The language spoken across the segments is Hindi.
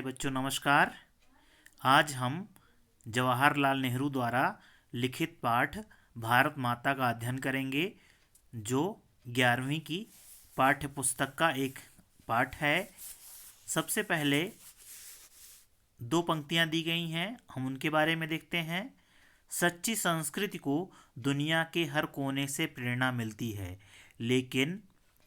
प्यारे बच्चों नमस्कार। आज हम जवाहरलाल नेहरू द्वारा लिखित पाठ भारत माता का अध्ययन करेंगे, जो 11वीं की पाठ्य पुस्तक का एक पाठ है। सबसे पहले दो पंक्तियां दी गई हैं, हम उनके बारे में देखते हैं। सच्ची संस्कृति को दुनिया के हर कोने से प्रेरणा मिलती है, लेकिन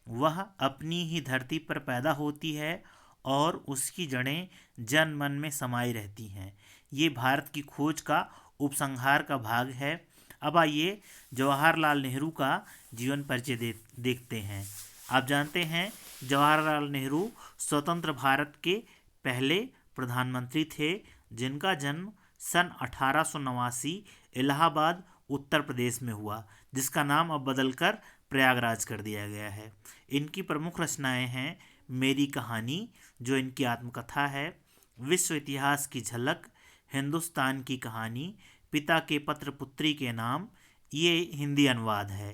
वह अपनी ही धरती पर पैदा होती है और उसकी जड़ें जन मन में समाई रहती हैं। ये भारत की खोज का उपसंहार का भाग है। अब आइए जवाहरलाल नेहरू का जीवन परिचय देखते हैं। आप जानते हैं जवाहरलाल नेहरू स्वतंत्र भारत के पहले प्रधानमंत्री थे, जिनका जन्म सन 1889 इलाहाबाद उत्तर प्रदेश में हुआ, जिसका नाम अब बदलकर प्रयागराज कर दिया गया है। इनकी प्रमुख रचनाएं हैं मेरी कहानी, जो इनकी आत्मकथा है, विश्व इतिहास की झलक, हिंदुस्तान की कहानी, पिता के पत्र पुत्री के नाम, ये हिंदी अनुवाद है,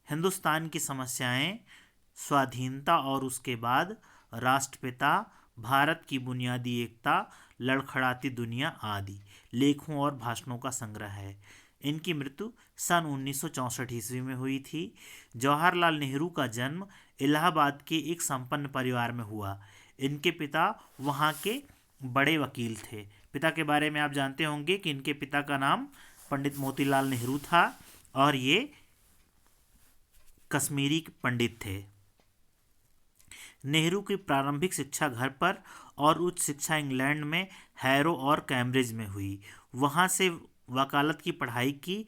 हिंदुस्तान की समस्याएं, स्वाधीनता और उसके बाद, राष्ट्रपिता, भारत की बुनियादी एकता, लड़खड़ाती दुनिया आदि लेखों और भाषणों का संग्रह है। इनकी मृत्यु सन 1964 ईस्वी में हुई थी। जवाहरलाल नेहरू का जन्म इलाहाबाद के एक संपन्न परिवार में हुआ। इनके पिता वहाँ के बड़े वकील थे। पिता के बारे में आप जानते होंगे कि इनके पिता का नाम पंडित मोतीलाल नेहरू था और ये कश्मीरी पंडित थे। नेहरू की प्रारंभिक शिक्षा घर पर और उच्च शिक्षा इंग्लैंड में हैरो और कैम्ब्रिज में हुई। वहाँ से वकालत की पढ़ाई की,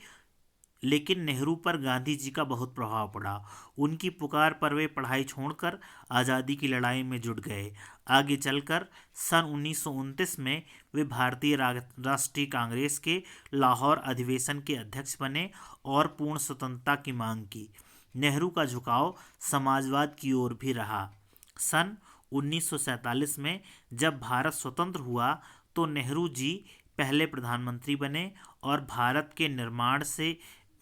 लेकिन नेहरू पर गांधी जी का बहुत प्रभाव पड़ा। उनकी पुकार पर वे पढ़ाई छोड़कर आज़ादी की लड़ाई में जुट गए। आगे चलकर सन 1929 में वे भारतीय राष्ट्रीय कांग्रेस के लाहौर अधिवेशन के अध्यक्ष बने और पूर्ण स्वतंत्रता की मांग की। नेहरू का झुकाव समाजवाद की ओर भी रहा। सन 1947 में जब भारत स्वतंत्र हुआ तो नेहरू जी पहले प्रधानमंत्री बने और भारत के निर्माण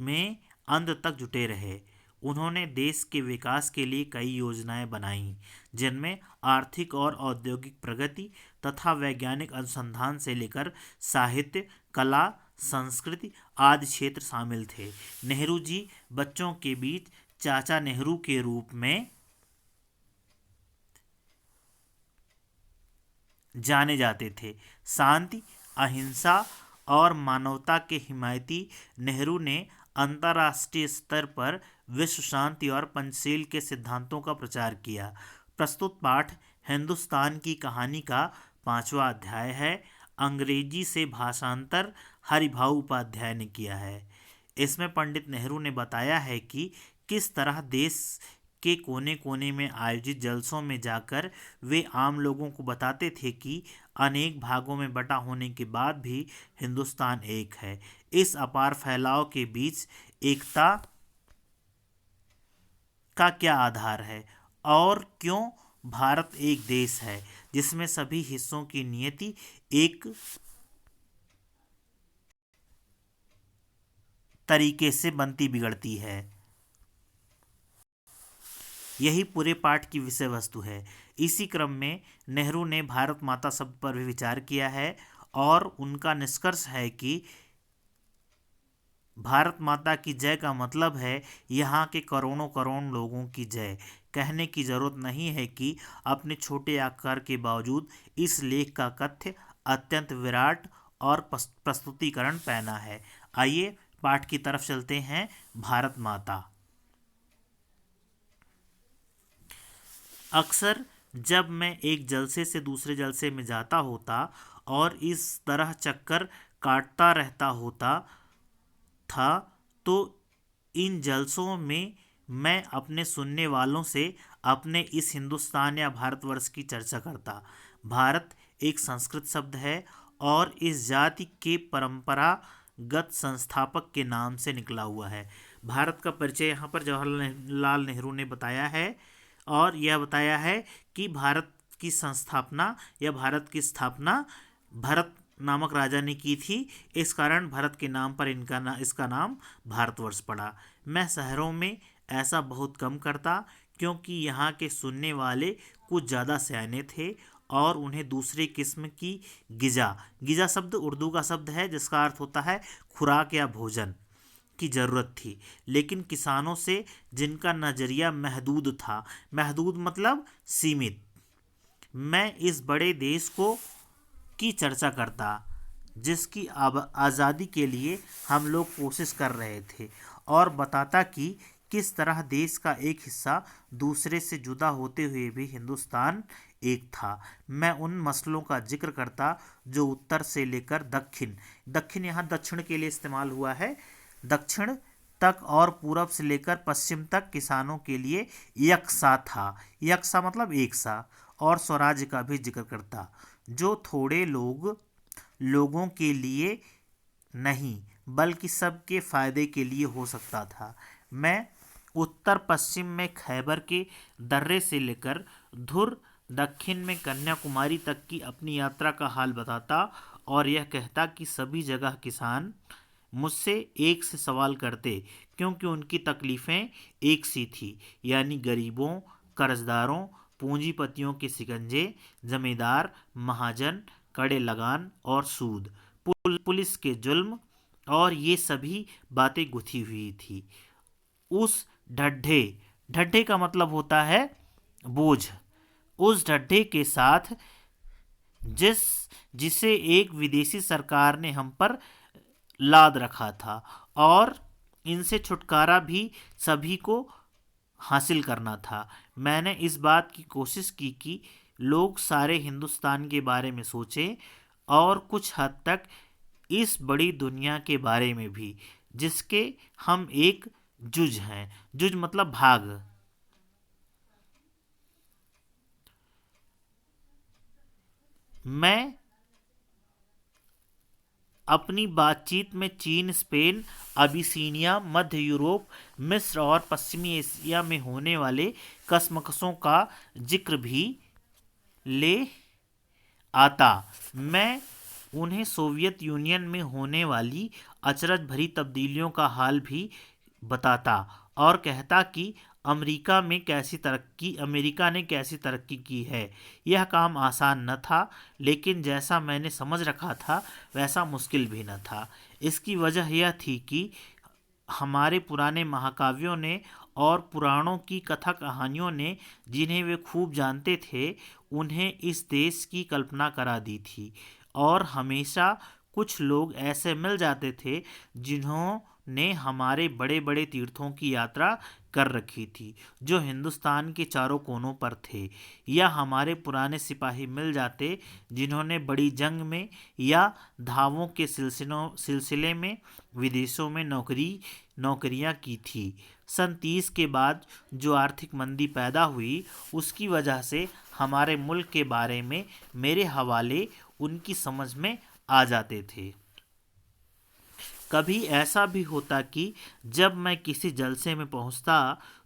में अंत तक जुटे रहे। उन्होंने देश के विकास के लिए कई योजनाएं बनाईं, जिनमें आर्थिक और औद्योगिक प्रगति तथा वैज्ञानिक अनुसंधान से लेकर साहित्य, कला, संस्कृति आदि क्षेत्र शामिल थे। नेहरू जी बच्चों के बीच चाचा नेहरू के रूप में जाने जाते थे। शांति, अहिंसा और मानवता के हिमायती नेहरू ने अंतर्राष्ट्रीय स्तर पर विश्व शांति और पंचशील के सिद्धांतों का प्रचार किया। प्रस्तुत पाठ हिंदुस्तान की कहानी का 5वां अध्याय है। अंग्रेजी से भाषांतर हरिभाऊ उपाध्याय ने किया है। इसमें पंडित नेहरू ने बताया है कि किस तरह देश के कोने कोने में आयोजित जलसों में जाकर वे आम लोगों को बताते थे कि अनेक भागों में बटा होने के बाद भी हिंदुस्तान एक है। इस अपार फैलाव के बीच एकता का क्या आधार है और क्यों भारत एक देश है जिसमें सभी हिस्सों की नियति एक तरीके से बनती बिगड़ती है। यही पूरे पाठ की विषय वस्तु है। इसी क्रम में नेहरू ने भारत माता शब्द पर भी विचार किया है और उनका निष्कर्ष है कि भारत माता की जय का मतलब है यहाँ के करोड़ों करोड़ लोगों की जय। कहने की जरूरत नहीं है कि अपने छोटे आकार के बावजूद इस लेख का कथ्य अत्यंत विराट और प्रस्तुतिकरण पैना है। आइए पाठ की तरफ चलते हैं। भारत माता। अक्सर जब मैं एक जलसे से दूसरे जलसे में जाता होता और इस तरह चक्कर काटता रहता होता था, तो इन जलसों में मैं अपने सुनने वालों से अपने इस हिंदुस्तान या भारतवर्ष की चर्चा करता। भारत एक संस्कृत शब्द है और इस जाति के परंपरागत संस्थापक के नाम से निकला हुआ है। भारत का परिचय यहाँ पर जवाहरलाल नेहरू ने बताया है और यह बताया है कि भारत की संस्थापना या भारत की स्थापना भरत नामक राजा ने की थी। इस कारण भारत के नाम पर इसका नाम भारतवर्ष पड़ा। मैं शहरों में ऐसा बहुत कम करता, क्योंकि यहाँ के सुनने वाले कुछ ज़्यादा सयाने थे और उन्हें दूसरे किस्म की गिजा, गिजा शब्द उर्दू का शब्द है जिसका अर्थ होता है खुराक या भोजन की ज़रूरत थी। लेकिन किसानों से जिनका नज़रिया महदूद था, महदूद मतलब सीमित, मैं इस बड़े देश को की चर्चा करता जिसकी आज़ादी के लिए हम लोग कोशिश कर रहे थे, और बताता कि किस तरह देश का एक हिस्सा दूसरे से जुदा होते हुए भी हिंदुस्तान एक था। मैं उन मसलों का जिक्र करता जो उत्तर से लेकर दक्षिण, दक्षिण यहाँ दक्षिण के लिए इस्तेमाल हुआ है, दक्षिण तक और पूरब से लेकर पश्चिम तक किसानों के लिए यकसा था, यकसा मतलब एक सा, और स्वराज्य का भी जिक्र करता जो थोड़े लोगों के लिए नहीं बल्कि सबके फायदे के लिए हो सकता था। मैं उत्तर पश्चिम में खैबर के दर्रे से लेकर धुर दक्षिण में कन्याकुमारी तक की अपनी यात्रा का हाल बताता और यह कहता कि सभी जगह किसान मुझसे एक से सवाल करते क्योंकि उनकी तकलीफ़ें एक सी थी, यानी गरीबों, कर्जदारों, पूंजीपतियों के शिकंजे, जमींदार, महाजन, कड़े लगान और सूद, पुलिस के जुल्म, और ये सभी बातें गुथी हुई थी उस ढड्ढे, ढड्ढे का मतलब होता है बोझ, उस ढड्ढे के साथ जिस जिसे एक विदेशी सरकार ने हम पर लाद रखा था, और इनसे छुटकारा भी सभी को हासिल करना था। मैंने इस बात की कोशिश की कि लोग सारे हिंदुस्तान के बारे में सोचें और कुछ हद तक इस बड़ी दुनिया के बारे में भी जिसके हम एक जुज हैं, जुज मतलब भाग। मैं अपनी बातचीत में चीन, स्पेन, अबिसीनिया, मध्य यूरोप, मिस्र और पश्चिमी एशिया में होने वाले कसमकसों का जिक्र भी ले आता। मैं उन्हें सोवियत यूनियन में होने वाली अचरज भरी तब्दीलियों का हाल भी बताता और कहता कि अमेरिका ने कैसी तरक्की की है। यह काम आसान न था, लेकिन जैसा मैंने समझ रखा था वैसा मुश्किल भी न था। इसकी वजह यह थी कि हमारे पुराने महाकाव्यों ने और पुराणों की कथा कहानियों ने, जिन्हें वे खूब जानते थे, उन्हें इस देश की कल्पना करा दी थी, और हमेशा कुछ लोग ऐसे मिल जाते थे जिन्होंने हमारे बड़े बड़े तीर्थों की यात्रा कर रखी थी जो हिंदुस्तान के चारों कोनों पर थे, या हमारे पुराने सिपाही मिल जाते जिन्होंने बड़ी जंग में या धावों के सिलसिले में विदेशों में नौकरियां की थी। सन 30 के बाद जो आर्थिक मंदी पैदा हुई उसकी वजह से हमारे मुल्क के बारे में मेरे हवाले उनकी समझ में आ जाते थे। कभी ऐसा भी होता कि जब मैं किसी जलसे में पहुंचता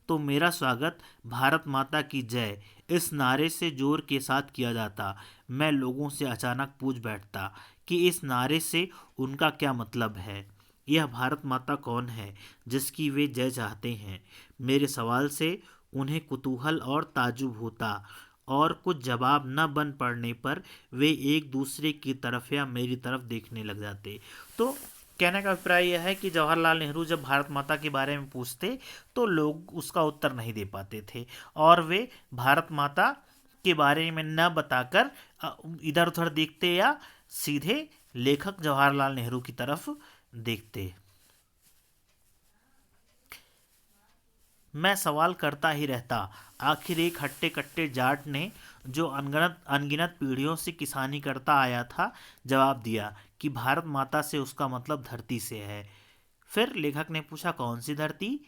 तो मेरा स्वागत भारत माता की जय इस नारे से जोर के साथ किया जाता। मैं लोगों से अचानक पूछ बैठता कि इस नारे से उनका क्या मतलब है। यह भारत माता कौन है जिसकी वे जय चाहते हैं। मेरे सवाल से उन्हें कुतूहल और ताज्जुब होता, और कुछ जवाब न बन पड़ने पर वे एक दूसरे की तरफ या मेरी तरफ देखने लग जाते। तो कहने का अभिप्राय यह है कि जवाहरलाल नेहरू जब भारत माता के बारे में पूछते तो लोग उसका उत्तर नहीं दे पाते थे, और वे भारत माता के बारे में न बताकर इधर उधर देखते या सीधे लेखक जवाहरलाल नेहरू की तरफ देखते। मैं सवाल करता ही रहता। आखिर एक हट्टे कट्टे जाट ने, जो अनगिनत पीढ़ियों से किसानी करता आया था, जवाब दिया कि भारत माता से उसका मतलब धरती से है। फिर लेखक ने पूछा, कौन सी धरती?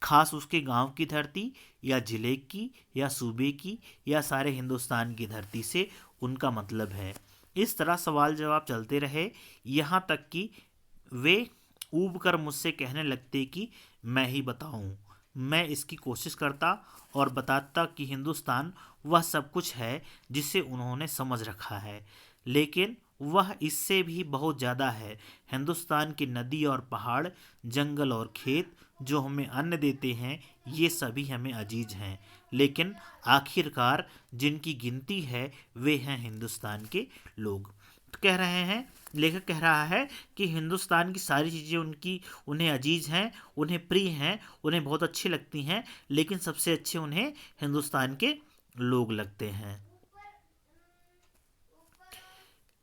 खास उसके गांव की धरती, या जिले की, या सूबे की, या सारे हिंदुस्तान की धरती से उनका मतलब है। इस तरह सवाल जवाब चलते रहे, यहाँ तक कि वे ऊब कर मुझसे कहने लगते कि मैं ही बताऊं। मैं इसकी कोशिश करता और बताता कि हिंदुस्तान वह सब कुछ है जिसे उन्होंने समझ रखा है, लेकिन वह इससे भी बहुत ज़्यादा है। हिंदुस्तान की नदी और पहाड़, जंगल और खेत जो हमें अन्न देते हैं, ये सभी हमें अजीज हैं, लेकिन आखिरकार जिनकी गिनती है वे हैं हिंदुस्तान के लोग। तो कह रहे हैं, लेखक कह रहा है कि हिंदुस्तान की सारी चीज़ें उन्हें अजीज हैं, उन्हें प्रिय हैं, उन्हें बहुत अच्छी लगती हैं, लेकिन सबसे अच्छे उन्हें हिंदुस्तान के लोग लगते हैं।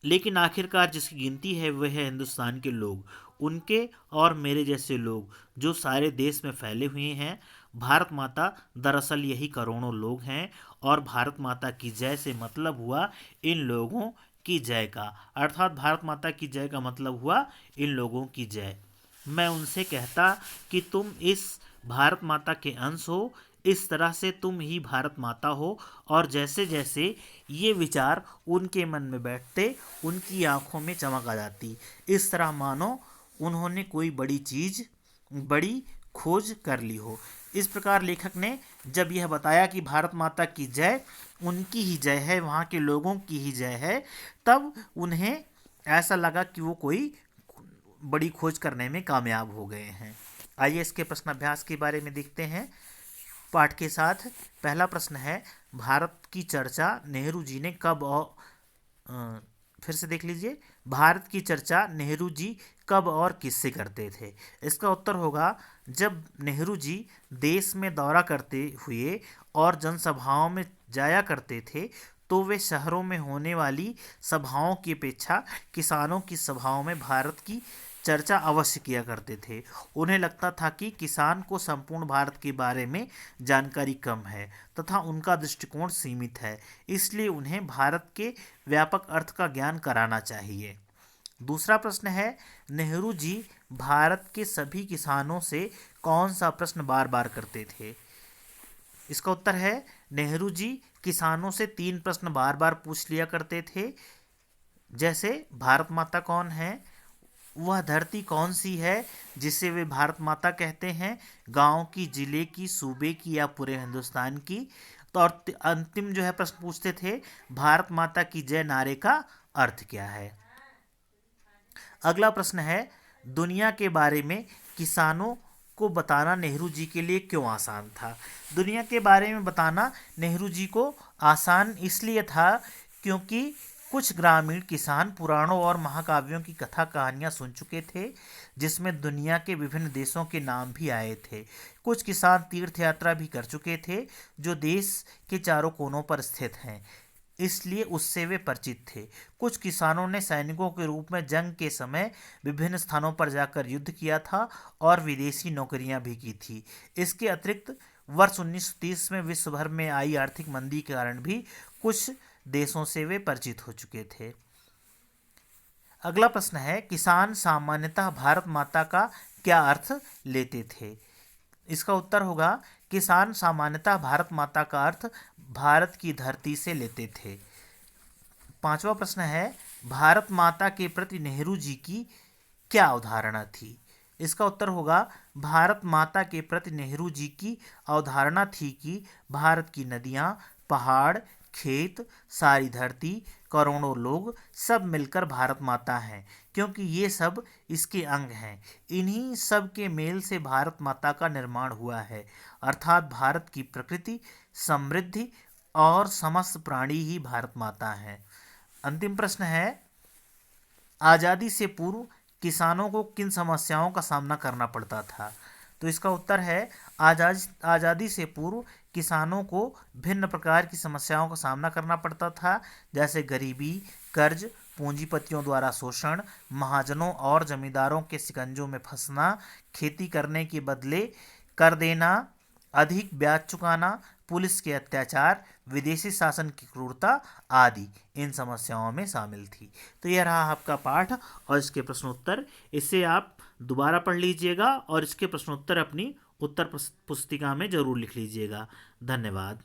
लेकिन आखिरकार जिसकी गिनती है वह है हिंदुस्तान के लोग, उनके और मेरे जैसे लोग जो सारे देश में फैले हुए हैं। भारत माता दरअसल यही करोड़ों लोग हैं, और भारत माता की जय से मतलब हुआ इन लोगों की जय का, अर्थात भारत माता की जय का मतलब हुआ इन लोगों की जय। मैं उनसे कहता कि तुम इस भारत माता के अंश हो, इस तरह से तुम ही भारत माता हो। और जैसे जैसे ये विचार उनके मन में बैठते, उनकी आंखों में चमक आ जाती, इस तरह मानो उन्होंने कोई बड़ी चीज, बड़ी खोज कर ली हो। इस प्रकार लेखक ने जब यह बताया कि भारत माता की जय उनकी ही जय है, वहाँ के लोगों की ही जय है, तब उन्हें ऐसा लगा कि वो कोई बड़ी खोज करने में कामयाब हो गए हैं। आइए इसके प्रश्न अभ्यास के बारे में देखते हैं पाठ के साथ। पहला प्रश्न है, भारत की चर्चा नेहरू जी ने कब और फिर से देख लीजिए, भारत की चर्चा नेहरू जी कब और किससे करते थे। इसका उत्तर होगा, जब नेहरू जी देश में दौरा करते हुए और जनसभाओं में जाया करते थे, तो वे शहरों में होने वाली सभाओं की अपेक्षा किसानों की सभाओं में भारत की चर्चा अवश्य किया करते थे। उन्हें लगता था कि किसान को संपूर्ण भारत के बारे में जानकारी कम है तथा उनका दृष्टिकोण सीमित है, इसलिए उन्हें भारत के व्यापक अर्थ का ज्ञान कराना चाहिए। दूसरा प्रश्न है, नेहरू जी भारत के सभी किसानों से कौन सा प्रश्न बार बार करते थे। इसका उत्तर है, नेहरू जी किसानों से 3 प्रश्न बार बार पूछ लिया करते थे, जैसे भारत माता कौन है, वह धरती कौन सी है जिसे वे भारत माता कहते हैं, गांव की, जिले की, सूबे की या पूरे हिंदुस्तान की। तो और अंतिम जो है प्रश्न पूछते थे, भारत माता की जय नारे का अर्थ क्या है। अगला प्रश्न है, दुनिया के बारे में किसानों को बताना नेहरू जी के लिए क्यों आसान था। दुनिया के बारे में बताना नेहरू जी को आसान इसलिए था क्योंकि कुछ ग्रामीण किसान पुराणों और महाकाव्यों की कथा कहानियां सुन चुके थे, जिसमें दुनिया के विभिन्न देशों के नाम भी आए थे। कुछ किसान तीर्थ यात्रा भी कर चुके थे जो देश के चारों कोनों पर स्थित हैं, इसलिए उससे वे परिचित थे। कुछ किसानों ने सैनिकों के रूप में जंग के समय विभिन्न स्थानों पर जाकर युद्ध किया था और विदेशी नौकरियां भी की थी। इसके अतिरिक्त वर्ष 1930 में विश्व भर में आई आर्थिक मंदी के कारण भी कुछ देशों से वे परिचित हो चुके थे। अगला प्रश्न है, किसान सामान्यतः भारत माता का क्या अर्थ लेते थे। इसका उत्तर होगा, किसान सामान्यतः भारत माता का अर्थ भारत की धरती से लेते थे। पांचवा प्रश्न है, भारत माता के प्रति नेहरू जी की क्या अवधारणा थी। इसका उत्तर होगा, भारत माता के प्रति नेहरू जी की अवधारणा थी कि भारत की नदियाँ, पहाड़, खेत, सारी धरती, करोड़ों लोग सब मिलकर भारत माता हैं, क्योंकि ये सब इसके अंग हैं। इन्हीं सब के मेल से भारत माता का निर्माण हुआ है, अर्थात भारत की प्रकृति, समृद्धि और समस्त प्राणी ही भारत माता हैं। अंतिम प्रश्न है, आज़ादी से पूर्व किसानों को किन समस्याओं का सामना करना पड़ता था। तो इसका उत्तर है, आज़ादी से पूर्व किसानों को भिन्न प्रकार की समस्याओं का सामना करना पड़ता था, जैसे गरीबी, कर्ज, पूंजीपतियों द्वारा शोषण, महाजनों और जमींदारों के शिकंजों में फंसना, खेती करने के बदले कर देना, अधिक ब्याज चुकाना, पुलिस के अत्याचार, विदेशी शासन की क्रूरता आदि इन समस्याओं में शामिल थी। तो यह रहा आपका पाठ और इसके प्रश्नोत्तर। इसे आप दोबारा पढ़ लीजिएगा और इसके प्रश्नोत्तर अपनी उत्तर पुस्तिका में जरूर लिख लीजिएगा। धन्यवाद।